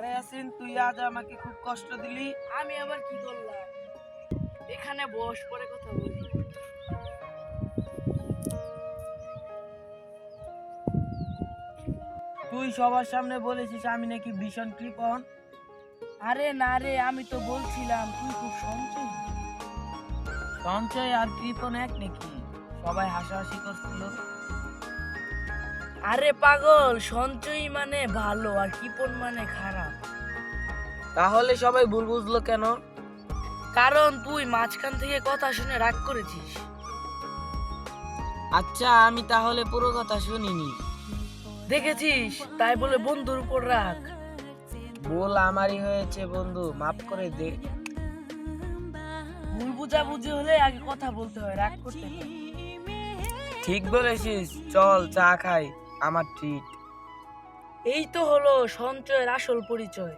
আরে ইয়াসিন, তুই আজ আমাকে খুব কষ্ট দিলি। আমি আবার কি করলাম? এখানে বস, পরে কথা বলি। তুই সবার সামনে বলেছিস আমি নাকি ভীষণ কৃপণ। আরে না রে, আমি তো বলছিলাম তুই খুব সঞ্চয়ী। সঞ্চয় আর কৃপণ এক নাকি? সবাই হাসাহাসি করছিল। আরে পাগল, সঞ্চয়ী মানে ভালো আর কৃপণ মানে খারাপ। তাহলে সবাই ভুল বুঝলো কেন? কারণ তুই মাঝখান থেকে কথা শুনে রাগ করেছিস। আচ্ছা, আমি তাহলে পুরো কথা শুনিনি। দেখেছিস, তাই বলে বন্ধুর উপর রাগ। ভুল আমারই হয়েছে বন্ধু, মাফ করে দে। ভুল বুঝাবুঝি হলে আগে কথা বলতে হয়, রাগ করতে হয়। ঠিক বলেছিস, চল চা খাই, আমার ট্রিট। এই তো হলো সঞ্চয়ের আসল পরিচয়।